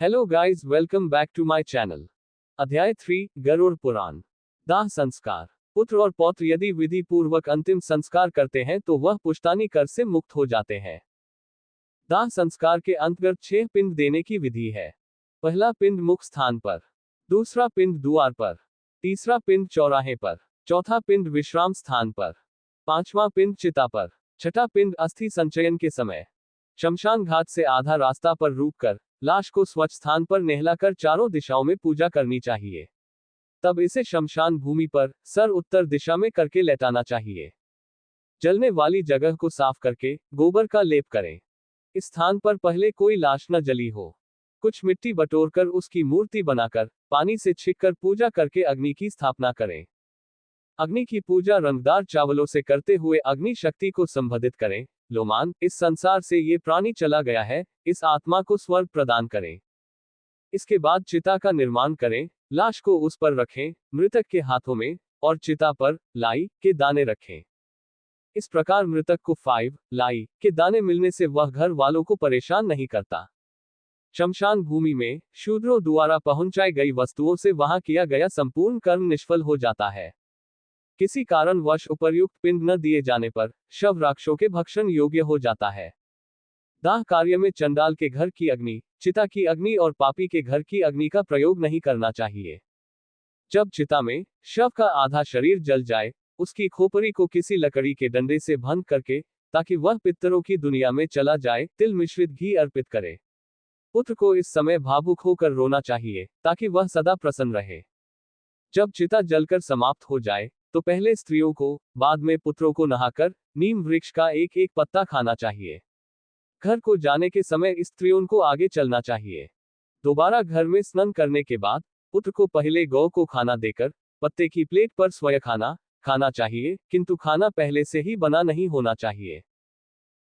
Hello guys, welcome back to my channel. अध्याय 3, गरुड़ पुराण। दाह संस्कार। पुत्र और पौत्र यदि विधि पूर्वक अंतिम संस्कार करते हैं तो वह पुश्तैनी कर से मुक्त हो जाते हैं। दाह संस्कार के अंतर्गत 6 पिंड देने की विधि है। पहला पिंड मुख स्थान पर, दूसरा पिंड द्वार पर, तीसरा पिंड चौराहे पर, चौथा पिंड विश्राम स्थान पर, पांचवा पिंड चिता पर, छठा पिंड अस्थि संचयन के समय। शमशान घाट से आधा रास्ता पर रुककर लाश को स्वच्छ स्थान पर नहलाकर चारों दिशाओं में पूजा करनी चाहिए। तब इसे शमशान भूमि पर सर उत्तर दिशा में करके लेटाना चाहिए। जलने वाली जगह को साफ करके गोबर का लेप करें। इस स्थान पर पहले कोई लाश न जली हो। कुछ मिट्टी बटोरकर उसकी मूर्ति बनाकर पानी से छिककर पूजा करके अग्नि की स्थापना करें। अग्नि की पूजा रंगदार चावलों से करते हुए अग्नि शक्ति को संबोधित करें। लोमान, इस संसार से ये प्राणी चला गया है, इस आत्मा को स्वर्ग प्रदान करें। इसके बाद चिता का निर्माण करें, लाश को उस पर रखें, मृतक के हाथों में और चिता पर लाई के दाने रखें। इस प्रकार मृतक को 5 लाई के दाने मिलने से वह घर वालों को परेशान नहीं करता। शमशान भूमि में शूद्रों द्वारा पहुंचाई गई वस्तुओं से वहां किया गया संपूर्ण कर्म निष्फल हो जाता है। किसी कारणवश उपर्युक्त पिंड न दिए जाने पर शव राक्षसों के भक्षण योग्य हो जाता है। दाह कार्य में चंडाल के घर की अग्नि, चिता की अग्नि और पापी के घर की अग्नि का प्रयोग नहीं करना चाहिए। जब चिता में शव का आधा शरीर जल जाए, उसकी खोपड़ी को किसी लकड़ी के डंडे से बंद करके, ताकि वह पितरों की दुनिया में चला जाए, तिल मिश्रित घी अर्पित करे। पुत्र को इस समय भावुक होकर रोना चाहिए, ताकि वह सदा प्रसन्न रहे। जब चिता जलकर समाप्त हो जाए तो पहले स्त्रियों को, बाद में पुत्रों को नहाकर नीम वृक्ष का एक एक पत्ता खाना चाहिए। घर को जाने के समय स्त्रियों को आगे चलना चाहिए। दोबारा घर में स्नान करने के बाद पुत्र को पहले गौ को खाना देकर पत्ते की प्लेट पर स्वयं खाना चाहिए, किंतु खाना पहले से ही बना नहीं होना चाहिए।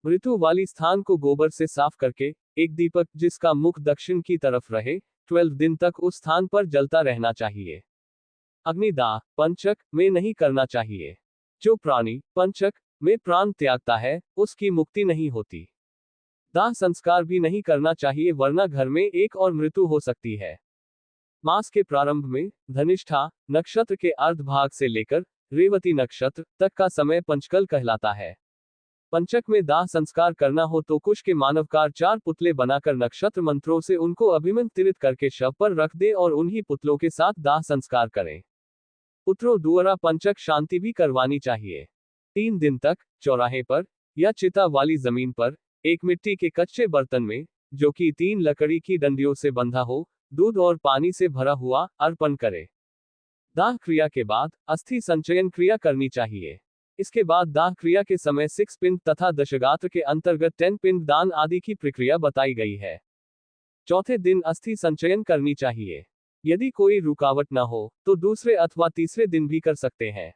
मृत्यु वाली स्थान को गोबर से साफ करके एक दीपक जिसका मुख दक्षिण की तरफ रहे 12 दिन तक उस स्थान पर जलता रहना चाहिए। अग्निदाह पंचक में नहीं करना चाहिए। जो प्राणी पंचक में प्राण त्यागता है उसकी मुक्ति नहीं होती। दाह संस्कार भी नहीं करना चाहिए, वरना घर में एक और मृत्यु हो सकती है। मास के प्रारंभ में धनिष्ठा नक्षत्र के अर्ध भाग से लेकर रेवती नक्षत्र तक का समय पंचकल कहलाता है। पंचक में दाह संस्कार करना हो तो कुश के मानवकार 4 पुतले बनाकर नक्षत्र मंत्रों से उनको अभिमंत्रित करके शव पर रख दे और उन्हीं पुतलों के साथ दाह संस्कार करें। पुत्रों द्वारा पंचक शांति भी करवानी चाहिए। 3 दिन तक चौराहे पर या चिता वाली जमीन पर एक मिट्टी के कच्चे बर्तन में, जो कि 3 लकड़ी की डंडियों से बंधा हो, दूध और पानी से भरा हुआ अर्पण करें। दाह क्रिया के बाद अस्थि संचयन क्रिया करनी चाहिए। इसके बाद दाह क्रिया के समय 6 पिंड तथा दशगात्र के अंतर्गत 10 पिंड दान आदि की प्रक्रिया बताई गई है। चौथे दिन अस्थि संचयन करनी चाहिए। यदि कोई रुकावट न हो तो दूसरे अथवा तीसरे दिन भी कर सकते हैं।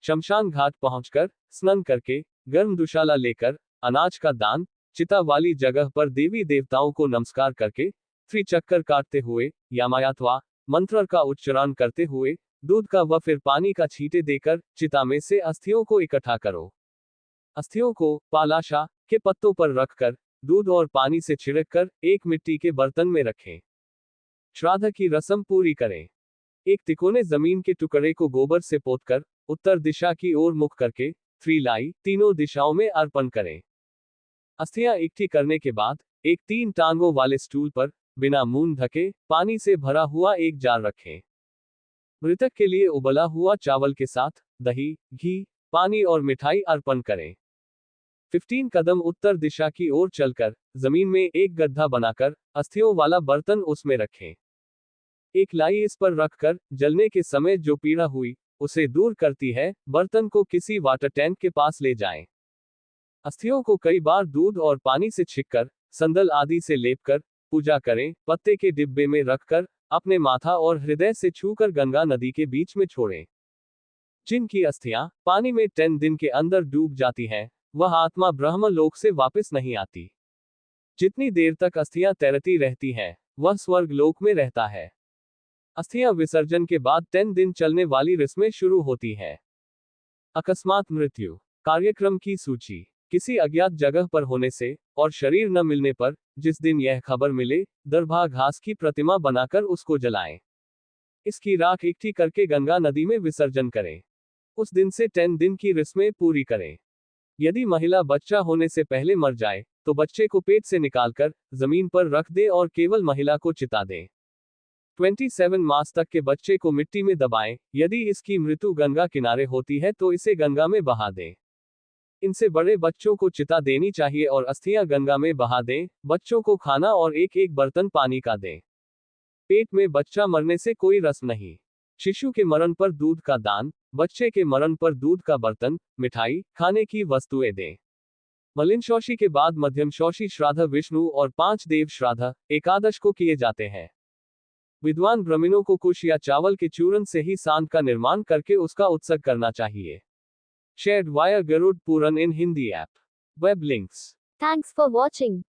शमशान घाट पहुंचकर स्नान करके गर्म दुशाला लेकर अनाज का दान, चिता वाली जगह पर देवी देवताओं को नमस्कार करके त्रिचक्कर काटते हुए यामायात्वा मंत्र का उच्चारण करते हुए दूध का व फिर पानी का छींटे देकर चिता में से अस्थियों को इकट्ठा करो। अस्थियों को पालाशा के पत्तों पर रखकर दूध और पानी से छिड़ककर एक मिट्टी के बर्तन में रखें। श्राद्ध की रस्म पूरी करें। एक तिकोने जमीन के टुकड़े को गोबर से पोतकर उत्तर दिशा की ओर मुख करके 3 लाई तीनों दिशाओं में अर्पण करें। अस्थियां इकट्ठी करने के बाद एक 3 टांगों वाले स्टूल पर बिना मुंह ढके पानी से भरा हुआ एक जार रखें। मृतक के लिए उबला हुआ चावल के साथ दही, घी, पानी और मिठाई अर्पण करें। 15 कदम उत्तर दिशा की ओर चलकर जमीन में एक गड्ढा बनाकर अस्थियों वाला बर्तन उसमें रखें। एक लाई इस पर रखकर जलने के समय जो पीड़ा हुई उसे दूर करती है, बर्तन को किसी वाटर टैंक के पास ले जाएं। अस्थियों को कई बार दूध और पानी से छिककर संदल आदि से लेपकर पूजा करें। पत्ते के डिब्बे में रखकर अपने माथा और हृदय से छूकर गंगा नदी के बीच में छोड़ें। जिनकी अस्थियां पानी में 10 दिन के अंदर डूब जाती हैं, वह आत्मा ब्रह्म लोक से वापस नहीं आती। जितनी देर तक अस्थियां तैरती रहती हैं, वह स्वर्ग लोक में रहता है। अस्थियां विसर्जन के बाद 10 दिन चलने वाली रस्में शुरू होती हैं। अकस्मात मृत्यु कार्यक्रम की सूची। किसी अज्ञात जगह पर होने से और शरीर न मिलने पर, जिस दिन यह खबर मिले, दरभा घास की प्रतिमा बनाकर उसको जलाएं। इसकी राख इकट्ठी करके गंगा नदी में विसर्जन करें। उस दिन से 10 दिन की रस्में पूरी करें। यदि महिला बच्चा होने से पहले मर जाए, तो बच्चे को पेट से निकालकर जमीन पर रख दे और केवल महिला को चिता दें। 27 मास तक के बच्चे को मिट्टी में दबाएं। यदि इसकी मृत्यु गंगा किनारे होती है तो इसे गंगा में बहा दें। इनसे बड़े बच्चों को चिता देनी चाहिए और अस्थियां गंगा में बहा दें। बच्चों को खाना और एक एक बर्तन पानी का दें। पेट में बच्चा मरने से कोई रस्म नहीं। शिशु के मरण पर दूध का दान, बच्चे के मरण पर दूध का बर्तन, मिठाई, खाने की वस्तुएं दें। मलिनशौची के बाद मध्यमशौची श्राद्ध विष्णु और 5 देव श्राद्ध एकादश को किए जाते हैं। विद्वान ब्राह्मणों को कुश या चावल के चूर्ण से ही सांड का निर्माण करके उसका उत्सर्ग करना चाहिए। Shared via Garud Puran in Hindi app. Web links. Thanks for watching.